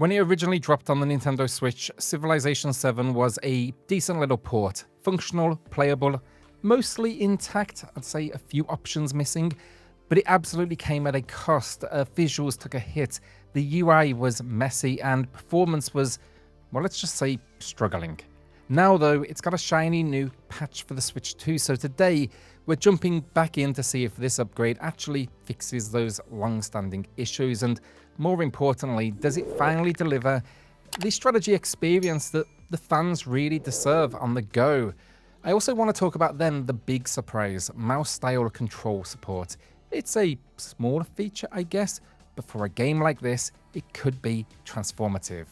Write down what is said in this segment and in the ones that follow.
When it originally dropped on the Nintendo Switch, Civilization VII was a decent little port. Functional, playable, mostly intact, I'd say a few options missing, but it absolutely came at a cost. Visuals took a hit, the UI was messy, and performance was, well, let's just say struggling. Now though, it's got a shiny new patch for the Switch 2, so today we're jumping back in to see if this upgrade actually fixes those long-standing issues, and more importantly, does it finally deliver the strategy experience that the fans really deserve on the go. I also want to talk about then the big surprise, mouse-style control support. It's a smaller feature, I guess, but for a game like this, it could be transformative.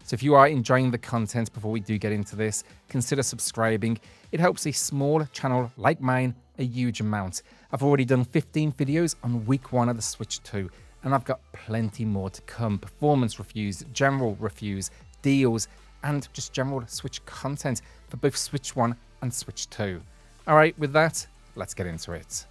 So if you are enjoying the content before we do get into this, consider subscribing. It helps a small channel like mine a huge amount. I've already done 15 videos on week 1 of the Switch 2, and I've got plenty more to come. Performance reviews, general reviews, deals, and just general Switch content for both Switch 1 and Switch 2. Alright, with that, let's get into it.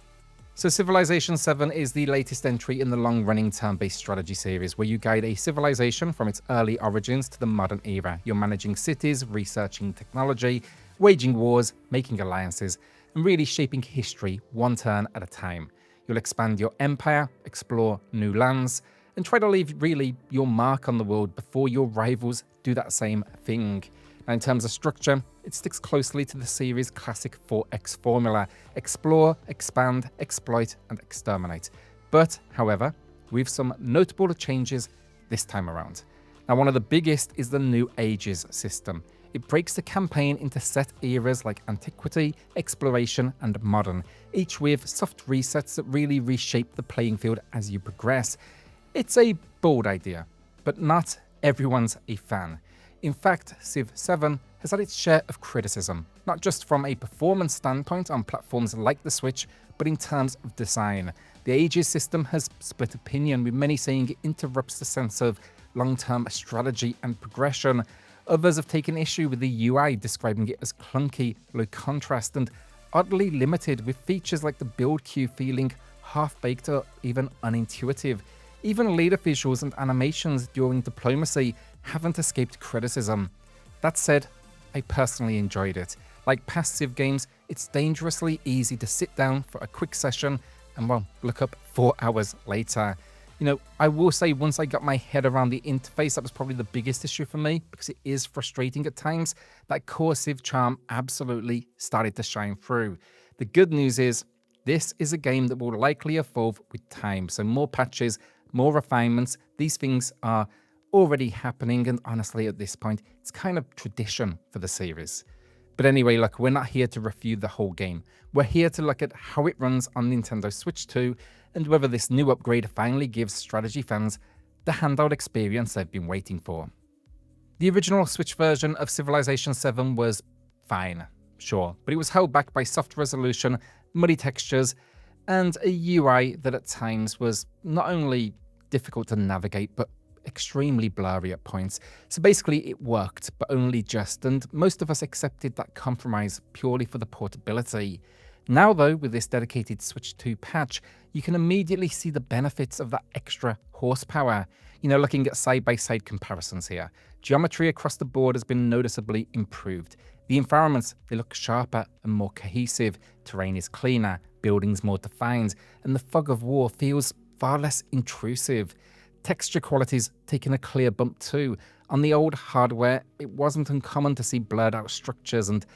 So Civilization VII is the latest entry in the long-running turn-based strategy series, where you guide a civilization from its early origins to the modern era. You're managing cities, researching technology, waging wars, making alliances, and really shaping history one turn at a time. You'll expand your empire, explore new lands, and try to leave really your mark on the world before your rivals do that same thing. Now, in terms of structure, it sticks closely to the series' classic 4X formula: explore, expand, exploit, and exterminate. But, however, with some notable changes this time around. Now, one of the biggest is the new ages system. It breaks the campaign into set eras like antiquity, exploration, and modern, each with soft resets that really reshape the playing field as you progress. It's a bold idea, but not everyone's a fan. In fact, Civ VII has had its share of criticism, not just from a performance standpoint on platforms like the Switch, but in terms of design. The ages system has split opinion, with many saying it interrupts the sense of long-term strategy and progression. Others have taken issue with the UI, describing it as clunky, low contrast, and oddly limited, with features like the build queue feeling half-baked or even unintuitive. Even leader visuals and animations during diplomacy haven't escaped criticism. That said, I personally enjoyed it. Like past Civ games, it's dangerously easy to sit down for a quick session and, well, look up 4 hours later. You know, I will say once I got my head around the interface, that was probably the biggest issue for me, because it is frustrating at times. That core Civ charm absolutely started to shine through. The good news is, this is a game that will likely evolve with time, so more patches, more refinements. These things are already happening, and honestly at this point it's kind of tradition for the series. But anyway, look, we're not here to review the whole game. We're here to look at how it runs on Nintendo Switch 2 and whether this new upgrade finally gives strategy fans the handout experience they've been waiting for. The original Switch version of Civilization VII was fine, sure, but it was held back by soft resolution, muddy textures, and a UI that at times was not only difficult to navigate, but extremely blurry at points. So basically it worked, but only just, and most of us accepted that compromise purely for the portability. Now though, with this dedicated Switch 2 patch, you can immediately see the benefits of that extra horsepower. You know, looking at side-by-side comparisons here, geometry across the board has been noticeably improved. The environments, they look sharper and more cohesive, terrain is cleaner, buildings more defined, and the fog of war feels far less intrusive. Texture quality's taken a clear bump too. On the old hardware, it wasn't uncommon to see blurred out structures and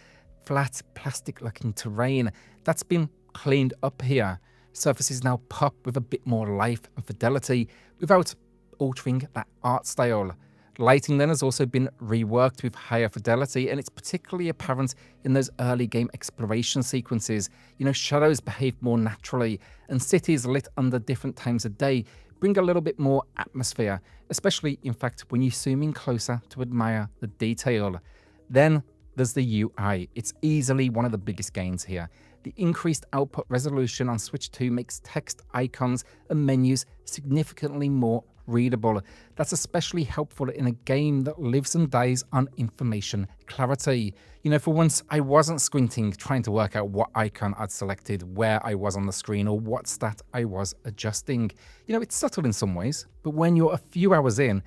flat, plastic-looking terrain. That's been cleaned up here. Surfaces now pop with a bit more life and fidelity without altering that art style. Lighting then has also been reworked with higher fidelity, and it's particularly apparent in those early game exploration sequences. You know, shadows behave more naturally, and cities lit under different times of day bring a little bit more atmosphere, especially, in fact, when you zoom in closer to admire the detail. Then there's the UI. It's easily one of the biggest gains here. The increased output resolution on Switch 2 makes text, icons, and menus significantly more readable. That's especially helpful in a game that lives and dies on information clarity. You know, for once, I wasn't squinting trying to work out what icon I'd selected, where I was on the screen, or what stat I was adjusting. You know, it's subtle in some ways, but when you're a few hours in,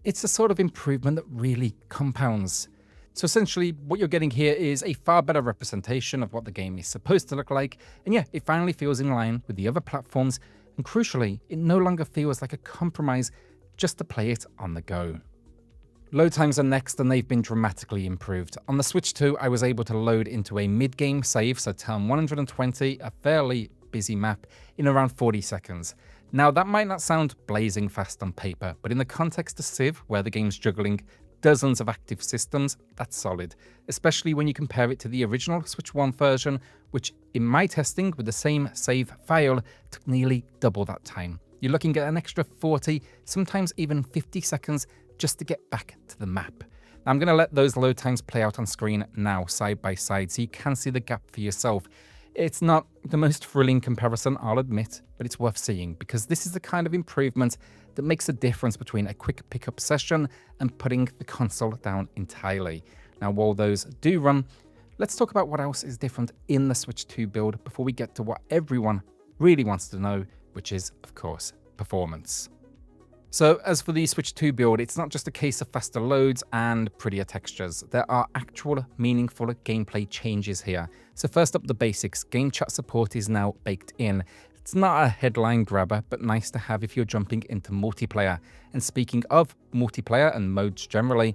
it's a sort of improvement that really compounds. So essentially, what you're getting here is a far better representation of what the game is supposed to look like, and yeah, it finally feels in line with the other platforms, and crucially, it no longer feels like a compromise just to play it on the go. Load times are next, and they've been dramatically improved. On the Switch 2, I was able to load into a mid-game save, so turn 120, a fairly busy map, in around 40 seconds. Now, that might not sound blazing fast on paper, but in the context of Civ, where the game's juggling dozens of active systems, that's solid, especially when you compare it to the original Switch 1 version, which in my testing with the same save file took nearly double that time. You're looking at an extra 40, sometimes even 50 seconds just to get back to the map. Now, I'm going to let those load times play out on screen now, side by side, so you can see the gap for yourself. It's not the most thrilling comparison, I'll admit, but it's worth seeing because this is the kind of improvement that makes a difference between a quick pickup session and putting the console down entirely. Now, while those do run, let's talk about what else is different in the Switch 2 build before we get to what everyone really wants to know, which is, of course, performance. So as for the Switch 2 build, it's not just a case of faster loads and prettier textures. There are actual meaningful gameplay changes here. So first up, the basics. Game chat support is now baked in. It's not a headline grabber, but nice to have if you're jumping into multiplayer. And speaking of multiplayer and modes generally,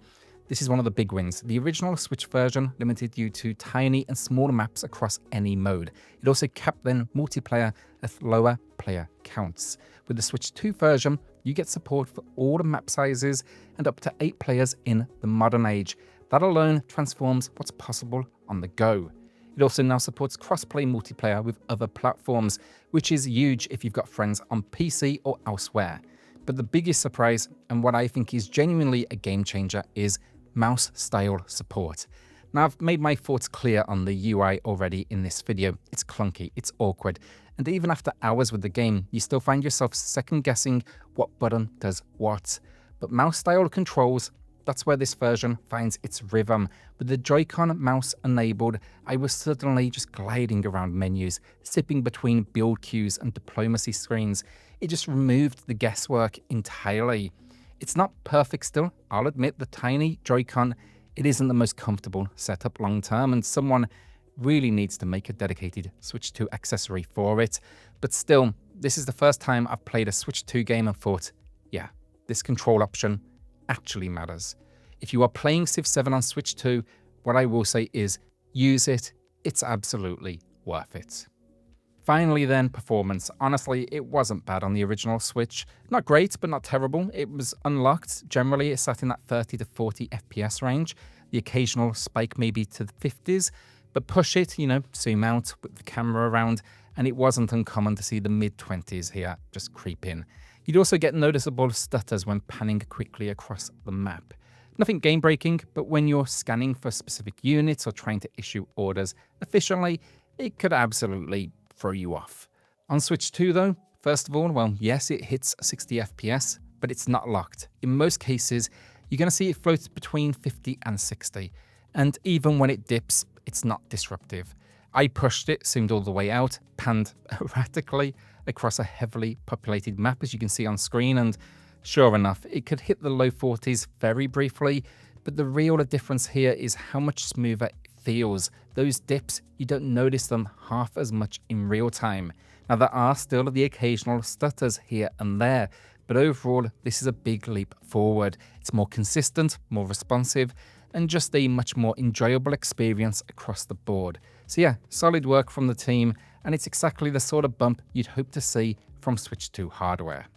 this is one of the big wins. The original Switch version limited you to tiny and smaller maps across any mode. It also capped then multiplayer at lower player counts. With the Switch 2 version, you get support for all the map sizes and up to 8 players in the modern age. That alone transforms what's possible on the go. It also now supports cross-play multiplayer with other platforms, which is huge if you've got friends on PC or elsewhere. But the biggest surprise, and what I think is genuinely a game changer, is mouse style support. Now, I've made my thoughts clear on the UI already in this video. It's clunky, it's awkward, and even after hours with the game, you still find yourself second guessing what button does what. But mouse style controls, that's where this version finds its rhythm. With the Joy-Con mouse enabled, I was suddenly just gliding around menus, sipping between build queues and diplomacy screens. It just removed the guesswork entirely. It's not perfect still, I'll admit. The tiny Joy-Con, it isn't the most comfortable setup long term, and someone really needs to make a dedicated Switch 2 accessory for it. But still, this is the first time I've played a Switch 2 game and thought, yeah, this control option actually matters. If you are playing Civ 7 on Switch 2, what I will say is use it. It's absolutely worth it. Finally then, performance. Honestly, it wasn't bad on the original Switch. Not great, but not terrible. It was unlocked. Generally, it sat in that 30 to 40 FPS range. The occasional spike maybe to the 50s, but push it, zoom out with the camera around, and it wasn't uncommon to see the mid-20s here just creep in. You'd also get noticeable stutters when panning quickly across the map. Nothing game-breaking, but when you're scanning for specific units or trying to issue orders efficiently, it could absolutely throw you off. On Switch 2 though, first of all, well, yes, it hits 60 FPS, but it's not locked. In most cases, you're going to see it float between 50 and 60, and even when it dips, it's not disruptive. I pushed it, zoomed all the way out, panned erratically across a heavily populated map, as you can see on screen, and sure enough, it could hit the low 40s very briefly, but the real difference here is how much smoother it feels. Those dips, you don't notice them half as much in real time. Now, there are still the occasional stutters here and there, but overall, this is a big leap forward. It's more consistent, more responsive, and just a much more enjoyable experience across the board. So yeah, solid work from the team, and it's exactly the sort of bump you'd hope to see from Switch 2 hardware.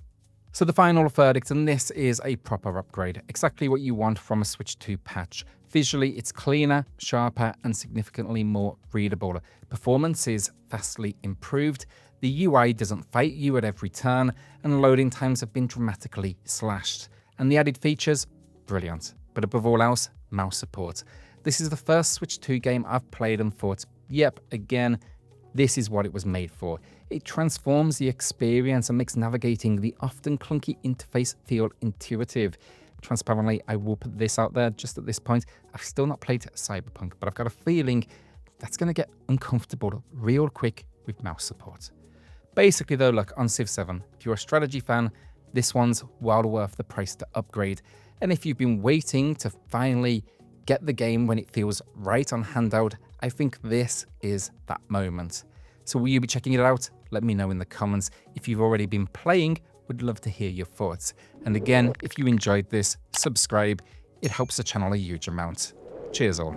So the final verdict, and this is a proper upgrade, exactly what you want from a Switch 2 patch. Visually, it's cleaner, sharper, and significantly more readable. Performance is vastly improved, the UI doesn't fight you at every turn, and loading times have been dramatically slashed. And the added features? Brilliant. But above all else, mouse support. This is the first Switch 2 game I've played and thought, yep, again, this is what it was made for. It transforms the experience and makes navigating the often clunky interface feel intuitive. Transparently, I will put this out there just at this point. I've still not played Cyberpunk, but I've got a feeling that's going to get uncomfortable real quick with mouse support. Basically though, look, on Civ 7, if you're a strategy fan, this one's well worth the price to upgrade. And if you've been waiting to finally get the game when it feels right on handout, I think this is that moment. So will you be checking it out? Let me know in the comments. If you've already been playing, would love to hear your thoughts. And again, if you enjoyed this, subscribe. It helps the channel a huge amount. Cheers all.